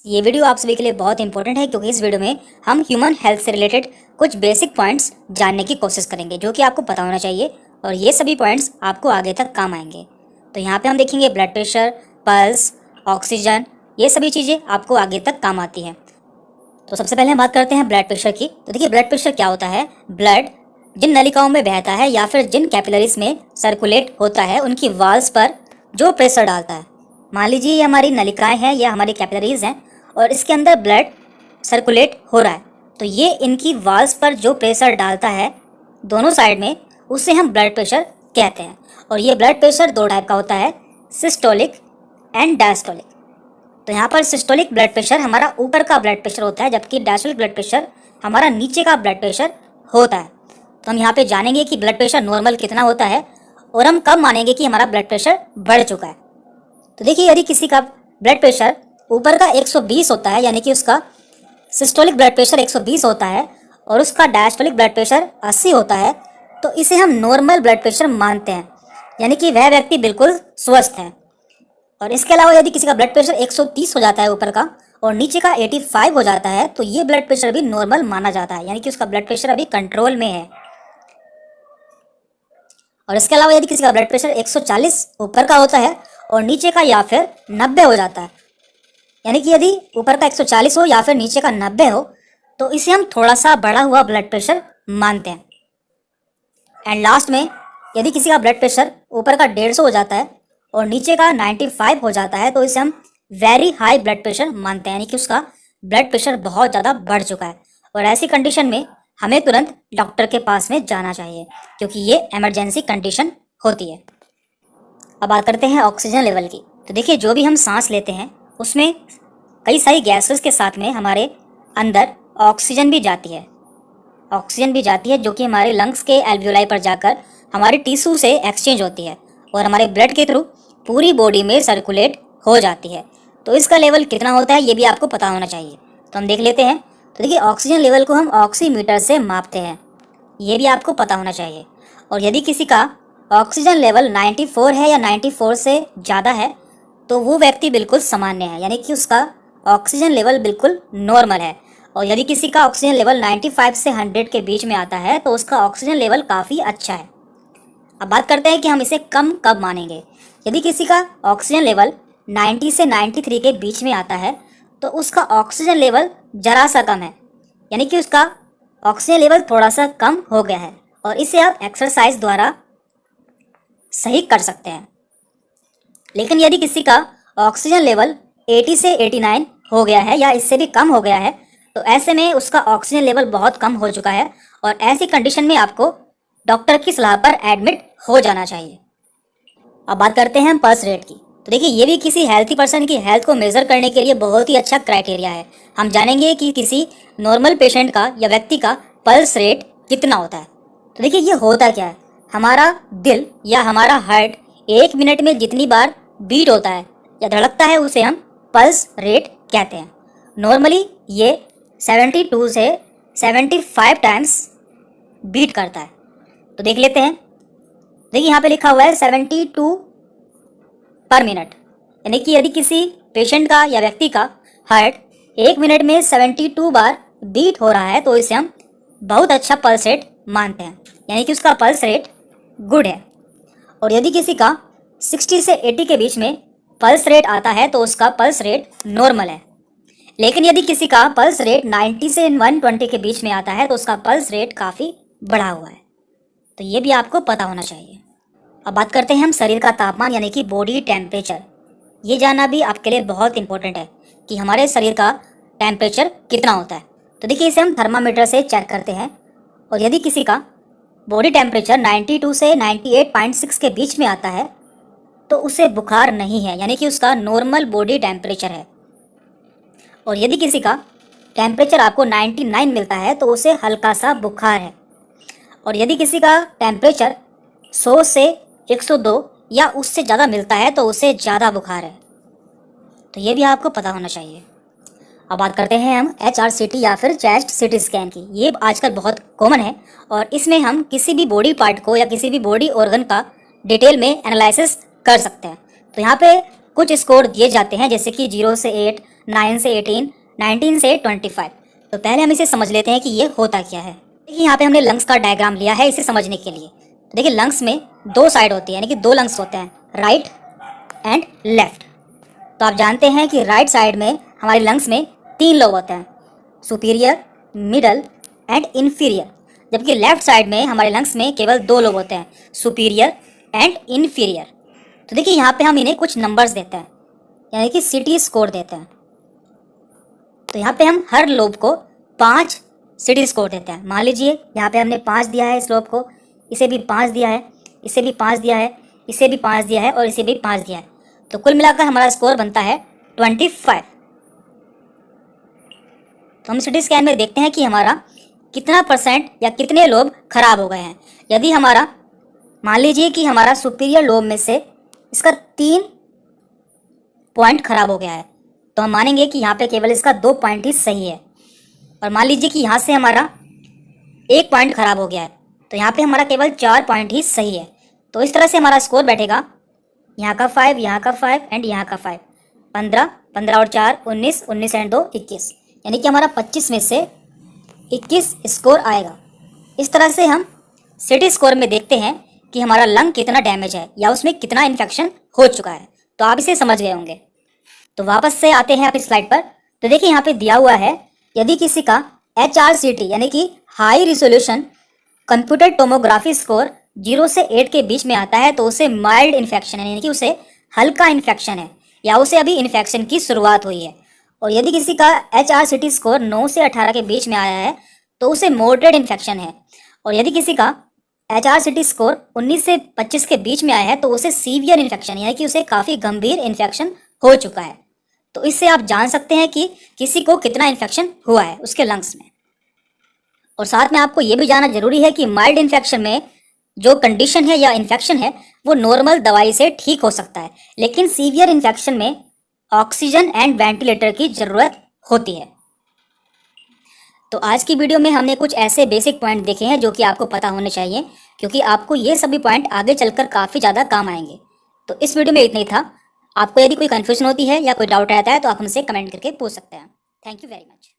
ये वीडियो आप सभी के लिए बहुत इंपॉर्टेंट है क्योंकि इस वीडियो में हम ह्यूमन हेल्थ से रिलेटेड कुछ बेसिक पॉइंट्स जानने की कोशिश करेंगे जो कि आपको पता होना चाहिए और ये सभी पॉइंट्स आपको आगे तक काम आएंगे। तो यहाँ पे हम देखेंगे ब्लड प्रेशर, पल्स, ऑक्सीजन, ये सभी चीज़ें आपको आगे तक काम आती हैं। तो सबसे पहले हम बात करते हैं ब्लड प्रेशर की। तो देखिए ब्लड प्रेशर क्या होता है। ब्लड जिन नलिकाओं में बहता है या फिर जिन कैपिलरीज में सर्कुलेट होता है उनकी वाल्स पर जो प्रेशर डालता है। मान लीजिए ये हमारी नलिकाएं हैं या हमारी कैपिलरीज हैं और इसके अंदर ब्लड सर्कुलेट हो रहा है, तो ये इनकी वाल्स पर जो प्रेशर डालता है दोनों साइड में, उसे हम ब्लड प्रेशर कहते हैं। और ये ब्लड प्रेशर दो टाइप का होता है, सिस्टोलिक एंड डायस्टोलिक। तो यहाँ पर सिस्टोलिक ब्लड प्रेशर हमारा ऊपर का ब्लड प्रेशर होता है, जबकि डायस्टोलिक ब्लड प्रेशर हमारा नीचे का ब्लड प्रेशर होता है। तो हम यहाँ पे जानेंगे कि ब्लड प्रेशर नॉर्मल कितना होता है और हम कब मानेंगे कि हमारा ब्लड प्रेशर बढ़ चुका है। तो देखिए यदि किसी का ब्लड प्रेशर ऊपर का 120 होता है, यानी कि उसका सिस्टोलिक ब्लड प्रेशर 120 होता है और उसका डायस्टोलिक ब्लड प्रेशर 80 होता है, तो इसे हम नॉर्मल ब्लड प्रेशर मानते हैं, यानी कि वह व्यक्ति बिल्कुल स्वस्थ है। और इसके अलावा यदि किसी का ब्लड प्रेशर 130 हो जाता है ऊपर का और नीचे का 85 हो जाता है, तो ये ब्लड प्रेशर भी नॉर्मल माना जाता है, यानी कि उसका ब्लड प्रेशर अभी कंट्रोल में है। और इसके अलावा यदि किसी का ब्लड प्रेशर 140 ऊपर का होता है और नीचे का या फिर 90 हो जाता है, यानी कि यदि ऊपर का 140 हो या फिर नीचे का 90 हो, तो इसे हम थोड़ा सा बढ़ा हुआ ब्लड प्रेशर मानते हैं। एंड लास्ट में यदि किसी का ब्लड प्रेशर ऊपर का 150 हो जाता है और नीचे का 95 हो जाता है, तो इसे हम वेरी हाई ब्लड प्रेशर मानते हैं, यानी कि उसका ब्लड प्रेशर बहुत ज़्यादा बढ़ चुका है। और ऐसी कंडीशन में हमें तुरंत डॉक्टर के पास में जाना चाहिए क्योंकि ये इमरजेंसी कंडीशन होती है। अब बात करते हैं ऑक्सीजन लेवल की। तो देखिए जो भी हम सांस लेते हैं उसमें कई सारी गैसेस के साथ में हमारे अंदर ऑक्सीजन भी जाती है जो कि हमारे लंग्स के एल्वियोलाई पर जाकर हमारे टिश्यू से एक्सचेंज होती है और हमारे ब्लड के थ्रू पूरी बॉडी में सर्कुलेट हो जाती है। तो इसका लेवल कितना होता है ये भी आपको पता होना चाहिए। तो हम देख लेते हैं। तो देखिए ऑक्सीजन लेवल को हम ऑक्सीमीटर से मापते हैं, ये भी आपको पता होना चाहिए। और यदि किसी का ऑक्सीजन लेवल 94 है या 94 से ज़्यादा है, तो वो व्यक्ति बिल्कुल सामान्य है, यानी कि उसका ऑक्सीजन लेवल बिल्कुल नॉर्मल है। और यदि किसी का ऑक्सीजन लेवल 95 से 100 के बीच में आता है, तो उसका ऑक्सीजन लेवल काफ़ी अच्छा है। अब बात करते हैं कि हम इसे कम कब मानेंगे। यदि किसी का ऑक्सीजन लेवल 90 से 93 के बीच में आता है, तो उसका ऑक्सीजन लेवल जरा सा कम है, यानी कि उसका ऑक्सीजन लेवल थोड़ा सा कम हो गया है और इसे आप एक्सरसाइज द्वारा सही कर सकते हैं। लेकिन यदि किसी का ऑक्सीजन लेवल 80 से 89 हो गया है या इससे भी कम हो गया है, तो ऐसे में उसका ऑक्सीजन लेवल बहुत कम हो चुका है और ऐसी कंडीशन में आपको डॉक्टर की सलाह पर एडमिट हो जाना चाहिए। अब बात करते हैं हम पल्स रेट की। तो देखिए ये भी किसी हेल्थी पर्सन की हेल्थ को मेजर करने के लिए बहुत ही अच्छा क्राइटेरिया है। हम जानेंगे कि किसी नॉर्मल पेशेंट का या व्यक्ति का पल्स रेट कितना होता है। तो देखिए ये होता क्या है, हमारा दिल या हमारा हार्ट 1 मिनट में जितनी बार बीट होता है या धड़कता है उसे हम पल्स रेट कहते हैं। नॉर्मली ये 72 से 75 टाइम्स बीट करता है। तो देख लेते हैं। देखिए यहाँ पे लिखा हुआ है 72 पर मिनट, यानी कि यदि किसी पेशेंट का या व्यक्ति का हार्ट 1 मिनट में 72 बार बीट हो रहा है, तो इसे हम बहुत अच्छा पल्स रेट मानते हैं, यानी कि उसका पल्स रेट गुड है। और यदि किसी का 60 से 80 के बीच में पल्स रेट आता है, तो उसका पल्स रेट नॉर्मल है। लेकिन यदि किसी का पल्स रेट 90 से 120 के बीच में आता है, तो उसका पल्स रेट काफ़ी बढ़ा हुआ है। तो ये भी आपको पता होना चाहिए। अब बात करते हैं हम शरीर का तापमान, यानी कि बॉडी टेम्परेचर। ये जानना भी आपके लिए बहुत इंपॉर्टेंट है कि हमारे शरीर का टेम्परेचर कितना होता है। तो देखिए इसे हम थर्मामीटर से चेक करते हैं और यदि किसी का बॉडी टेम्परेचर 92 से 98.6 के बीच में आता है, तो उसे बुखार नहीं है, यानी कि उसका नॉर्मल बॉडी टेम्परेचर है। और यदि किसी का टेम्परेचर आपको 99 मिलता है, तो उसे हल्का सा बुखार है। और यदि किसी का टेम्परेचर 100 से 102 या उससे ज़्यादा मिलता है, तो उसे ज़्यादा बुखार है। तो ये भी आपको पता होना चाहिए। अब बात करते हैं हम HRCT या फिर चेस्ट सीटी स्कैन की। ये आजकल बहुत कॉमन है और इसमें हम किसी भी बॉडी पार्ट को या किसी भी बॉडी ऑर्गन का डिटेल में एनालिसिस कर सकते हैं। तो यहाँ पे कुछ स्कोर दिए जाते हैं, जैसे कि 0 से 8, 9 से 18, 19 से 25। तो पहले हम इसे समझ लेते हैं कि ये होता क्या है। देखिए यहाँ पे हमने लंग्स का डायग्राम लिया है इसे समझने के लिए। देखिए लंग्स में दो साइड होती है, यानी कि दो लंग्स होते हैं, राइट एंड लेफ्ट। तो आप जानते हैं कि राइट साइड में हमारे लंग्स में 3 लोब होते हैं, सुपीरियर, मिडल एंड इन्फीरियर। जबकि लेफ्ट साइड में हमारे लंग्स में केवल 2 लोब होते हैं, सुपीरियर एंड इन्फीरियर। तो देखिए यहाँ पे हम इन्हें कुछ नंबर्स देते हैं, यानी कि सिटी स्कोर देते हैं। तो यहाँ पे हम हर लोब को 5 सिटी स्कोर देते हैं। मान लीजिए यहाँ पे हमने 5 दिया है इस लोब को, इसे भी 5 दिया है, इसे भी 5 दिया है, इसे भी 5 दिया है और इसे भी 5 दिया है। तो कुल मिलाकर हमारा स्कोर बनता है 25। तो हम सिटी स्कैन में देखते हैं कि हमारा कितना परसेंट या कितने लोब खराब हो गए हैं। यदि हमारा, मान लीजिए कि हमारा सुपीरियर लोब में से इसका 3 पॉइंट खराब हो गया है, तो हम मानेंगे कि यहाँ पे केवल इसका 2 पॉइंट ही सही है। और मान लीजिए कि यहाँ से हमारा 1 पॉइंट खराब हो गया है, तो यहाँ पे हमारा केवल 4 पॉइंट ही सही है। तो इस तरह से हमारा स्कोर बैठेगा, यहाँ का 5, यहाँ का 5 एंड यहाँ का 5, 15, 15 और 4 19, 19 एंड 2 21, यानी कि हमारा 25 में से 21 स्कोर आएगा। इस तरह से हम सिटी स्कोर में देखते हैं कि हमारा लंग कितना डैमेज है या उसमें कितना इन्फेक्शन हो चुका है। तो आप इसे समझ गए होंगे। तो वापस से आते हैं अपनी स्लाइड पर। तो देखिए यहाँ पे दिया हुआ है, यदि किसी का HRCT यानी कि high resolution computer tomography score 0 से 8 के बीच में आता है तो उसे माइल्ड इन्फेक्शन है, यानी कि उसे हल्का इन्फेक्शन है या उसे अभी इन्फेक्शन की शुरुआत हुई है। और यदि किसी का HRCT स्कोर 9 से 18 के बीच में आया है तो उसे मॉडरेट इन्फेक्शन है। और यदि किसी का HRCT स्कोर 19 से 25 के बीच में आया है तो उसे सीवियर इन्फेक्शन, यानी कि उसे काफ़ी गंभीर इन्फेक्शन हो चुका है। तो इससे आप जान सकते हैं कि किसी को कितना इन्फेक्शन हुआ है उसके लंग्स में। और साथ में आपको ये भी जानना जरूरी है कि माइल्ड इन्फेक्शन में जो कंडीशन है या इन्फेक्शन है वो नॉर्मल दवाई से ठीक हो सकता है, लेकिन सीवियर इन्फेक्शन में ऑक्सीजन एंड वेंटिलेटर की ज़रूरत होती है। तो आज की वीडियो में हमने कुछ ऐसे बेसिक पॉइंट देखे हैं जो कि आपको पता होने चाहिए, क्योंकि आपको ये सभी पॉइंट आगे चलकर काफ़ी ज़्यादा काम आएंगे। तो इस वीडियो में इतना ही था। आपको यदि कोई कन्फ्यूजन होती है या कोई डाउट रहता है तो आप हमसे कमेंट करके पूछ सकते हैं। Thank you very much.